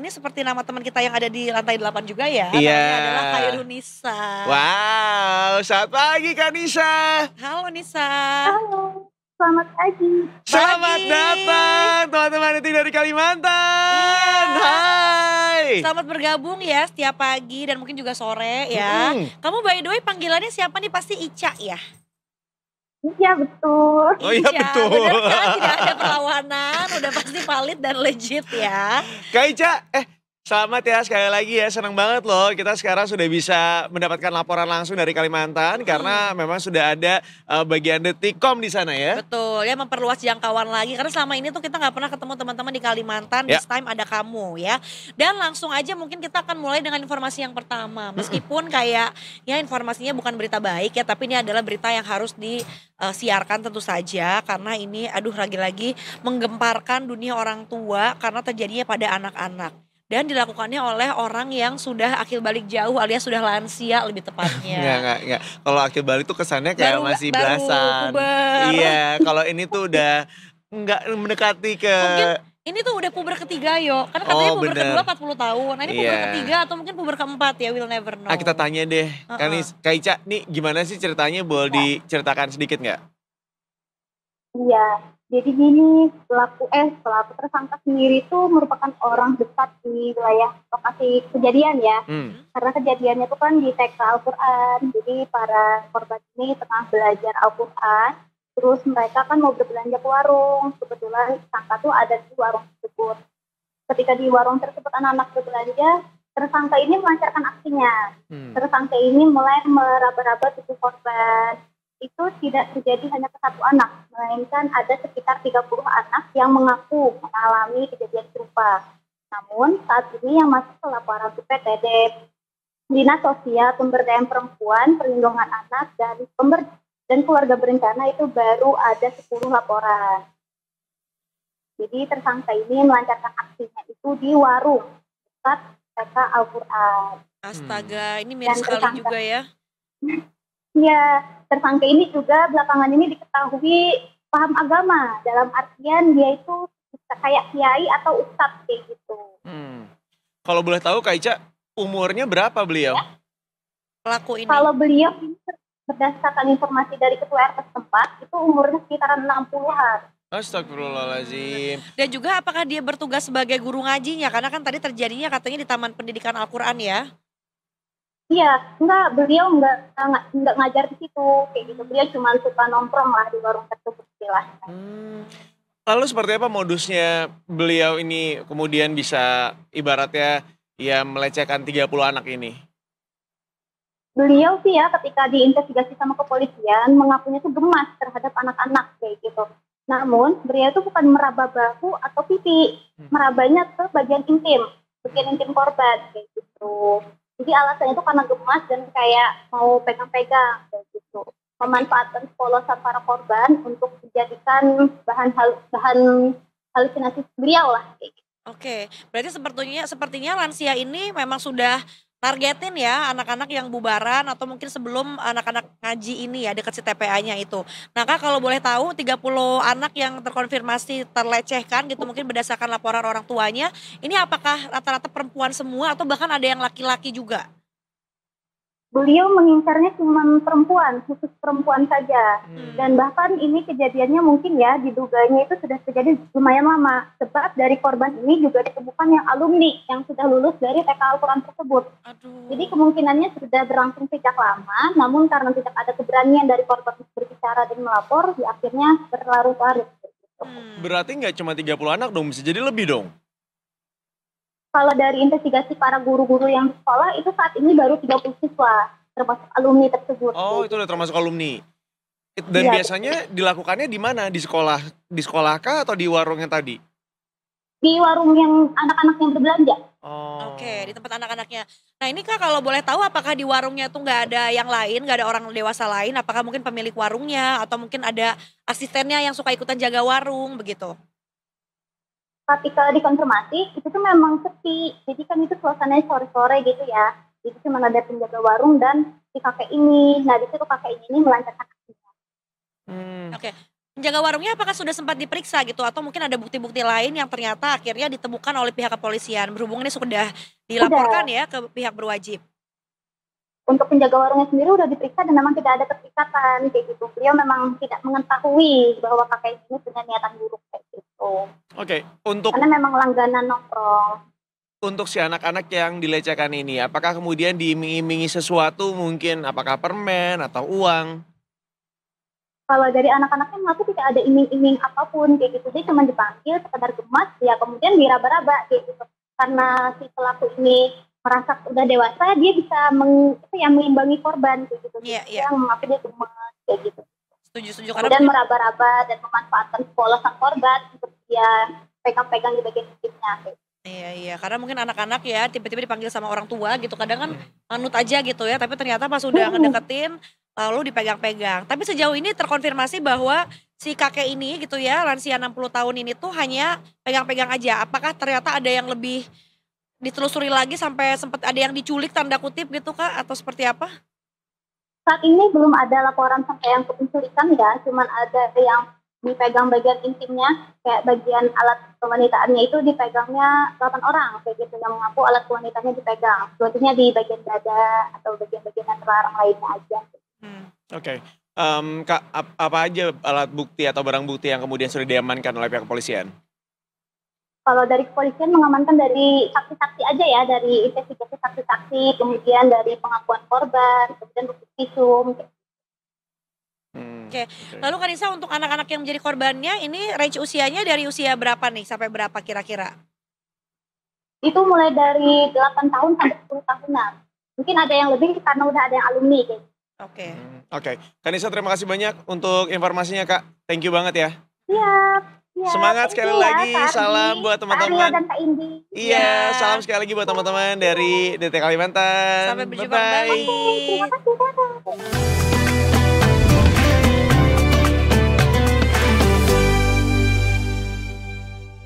ini seperti nama teman kita yang ada di lantai 8 juga ya. Iya. Namanya adalah Khairunisa. Wow, selamat pagi Kak Nisa. Halo Nisa. Halo, selamat pagi. Selamat datang teman-teman Detik dari Kalimantan. Iya. Hai. Selamat bergabung ya setiap pagi dan mungkin juga sore ya. Kamu by the way panggilannya siapa nih? Pasti Ica ya? Iya betul. Oh iya, betul. Bener kan? Tidak ada perlawanan, udah pasti valid dan legit ya. Kak Ica, selamat ya sekali lagi ya, senang banget loh kita sekarang sudah bisa mendapatkan laporan langsung dari Kalimantan karena memang sudah ada bagian Detikcom di sana ya. Betul, ya memperluas jangkauan lagi karena selama ini tuh kita nggak pernah ketemu teman-teman di Kalimantan. Ya. This time ada kamu ya. Dan langsung aja mungkin kita akan mulai dengan informasi yang pertama. Meskipun kayak ya informasinya bukan berita baik ya, tapi ini adalah berita yang harus disiarkan tentu saja karena ini aduh lagi-lagi menggemparkan dunia orang tua karena terjadinya pada anak-anak. Dan dilakukannya oleh orang yang sudah akil balik jauh alias sudah lansia lebih tepatnya. Enggak. Kalau akil balik tuh kesannya kayak masih baru belasan. puber. Iya, kalau ini tuh udah enggak mendekati ke... Mungkin ini tuh udah puber ketiga yo. Karena katanya Oh, puber bener. kedua 40 tahun. Nah ini puber Iya. ketiga atau mungkin puber keempat ya, we'll never know. kita tanya deh, kan Kak Ica nih gimana sih ceritanya, boleh diceritakan sedikit nggak? Iya, jadi gini, pelaku tersangka sendiri itu merupakan orang dekat di wilayah lokasi kejadian ya. Karena kejadiannya itu kan di TK Al-Quran, jadi para korban ini tengah belajar Al-Quran, terus mereka kan mau berbelanja ke warung, kebetulan tersangka tuh ada di warung tersebut. Ketika di warung tersebut anak-anak berbelanja, tersangka ini melancarkan aksinya. Tersangka ini mulai meraba-raba tubuh korban. Itu tidak terjadi hanya ke satu anak, melainkan ada sekitar 30 anak yang mengaku mengalami kejadian serupa. Namun saat ini yang masuk ke laporan PPTD, Dinas Sosial Pemberdayaan Perempuan, Perlindungan Anak, dan Keluarga Berencana itu baru ada 10 laporan. Jadi tersangka ini melancarkan aksinya itu di warung dekat TK Al-Quran. Astaga, ini miris sekali juga ya. Iya, tersangka ini juga belakangan ini diketahui paham agama, dalam artian dia itu kayak kiai atau ustadz kayak gitu. Kalau boleh tahu Kak Ica, umurnya berapa beliau? Pelaku ini. Kalau beliau ini berdasarkan informasi dari ketua RT setempat, itu umurnya sekitaran 60-an. Astagfirullahaladzim. Dan juga apakah dia bertugas sebagai guru ngajinya? Karena kan tadi terjadinya katanya di Taman Pendidikan Al-Quran ya. Iya, beliau enggak ngajar di situ kayak gitu. Beliau cuma suka nongkrong lah di warung tersebut istilahnya. Lalu seperti apa modusnya beliau ini kemudian bisa ibaratnya ya melecehkan 30 anak ini? Beliau sih ya ketika diinvestigasi sama kepolisian mengakunya tuh gemas terhadap anak-anak kayak gitu. Namun beliau itu bukan meraba bahu atau pipi, merabanya ke bagian intim korban kayak gitu. Jadi alasannya itu karena gemas dan kayak mau pegang-pegang kayak gitu. Memanfaatkan kepolosan para korban untuk dijadikan bahan halusinasi beliau lah kayak gitu. Oke, berarti sepertinya lansia ini memang sudah targetin ya anak-anak yang bubaran atau mungkin sebelum anak-anak ngaji ini ya dekat si TPA-nya itu. Nah Kak, kalau boleh tahu 30 anak yang terkonfirmasi terlecehkan gitu mungkin berdasarkan laporan orang tuanya, ini apakah rata-rata perempuan semua atau bahkan ada yang laki-laki juga? Beliau mengincarnya cuma perempuan, khusus perempuan saja. Dan bahkan ini kejadiannya mungkin ya diduganya itu sudah terjadi lumayan lama. Sebab dari korban ini juga ditemukan yang alumni yang sudah lulus dari TK Al-Quran tersebut. Jadi kemungkinannya sudah berlangsung sejak lama, namun karena tidak ada keberanian dari korban berbicara dan melapor, akhirnya berlarut-larut. Berarti nggak cuma 30 anak dong, bisa jadi lebih dong? Kalau dari investigasi para guru-guru yang di sekolah itu saat ini baru 30 siswa termasuk alumni tersebut. Oh, itu udah termasuk alumni. Dan biasanya dilakukannya di mana? Di sekolah kah atau di warungnya tadi? Di warung yang anak-anak yang berbelanja. Oke, di tempat anak-anaknya. Nah ini Kak, kalau boleh tahu apakah di warungnya tuh nggak ada yang lain, nggak ada orang dewasa lain? Apakah mungkin pemilik warungnya atau mungkin ada asistennya yang suka ikutan jaga warung begitu? Ketika dikonfirmasi itu tuh memang sepi, jadi kan itu suasananya sore-sore gitu ya. Jadi cuma ada penjaga warung dan si kakek ini. Nah di situ kakek ini melancarkan aksinya. Oke. Penjaga warungnya apakah sudah sempat diperiksa gitu atau mungkin ada bukti-bukti lain yang ternyata akhirnya ditemukan oleh pihak kepolisian berhubung ini sudah dilaporkan Udah. ya ke pihak berwajib? Untuk penjaga warungnya sendiri udah diperiksa dan memang tidak ada keterikatan kayak gitu. Beliau memang tidak mengetahui bahwa kakek ini punya niatan buruk kayak gitu. Oke, untuk Karena memang langganan nongkrong. si anak-anak yang dilecehkan ini, apakah kemudian diiming-imingi sesuatu mungkin apakah permen atau uang? Kalau dari anak-anaknya mengaku tidak ada iming-iming apapun kayak gitu. Dia cuma dipanggil sekedar gemas ya kemudian diraba-raba kayak gitu. Karena si pelaku ini merasa udah dewasa, dia bisa mengimbangi korban kayak gitu. Iya, Dia mengaku dia gemas kayak gitu. Setuju karena Kemudian mungkin meraba-raba dan memanfaatkan kepolosan korban untuk dia pegang-pegang di bagian titiknya. iya karena mungkin anak-anak ya tiba-tiba dipanggil sama orang tua gitu kadang kan manut aja gitu ya tapi ternyata pas udah ngedeketin lalu dipegang-pegang. Tapi sejauh ini terkonfirmasi bahwa si kakek ini gitu ya lansia 60 tahun ini tuh hanya pegang-pegang aja. Apakah ternyata ada yang lebih ditelusuri lagi sampai sempat ada yang diculik tanda kutip gitu Kak atau seperti apa? Saat ini belum ada laporan sampai yang ke penculikan ya, cuman ada yang dipegang bagian intimnya, kayak bagian alat kewanitaannya itu dipegangnya 8 orang, kayak gitu yang mengaku alat kewanitaannya dipegang. Selanjutnya di bagian dada atau bagian-bagian yang terlarang lainnya aja. Oke. Kak, apa aja alat bukti atau barang bukti yang kemudian sudah diamankan oleh pihak kepolisian? Kalau dari kepolisian mengamankan dari saksi-saksi aja ya, dari investigasi saksi-saksi, kemudian dari pengakuan korban, kemudian bukti visum. Oke. Lalu Kanisa untuk anak-anak yang menjadi korbannya ini range usianya dari usia berapa nih sampai berapa kira-kira? Itu mulai dari 8 tahun sampai 10 tahunan. Mungkin ada yang lebih karena udah ada yang alumni gitu. Oke. Kanisa terima kasih banyak untuk informasinya Kak. Thank you banget ya. Siap. Semangat thank sekali you ya, lagi, Kak Ardi, salam buat Kak Aryo teman-teman. dan Kak Indi. Iya, salam sekali lagi buat teman-teman dari DT Kalimantan. Sampai berjumpa Bye-bye. kembali. Terima kasih, dadah.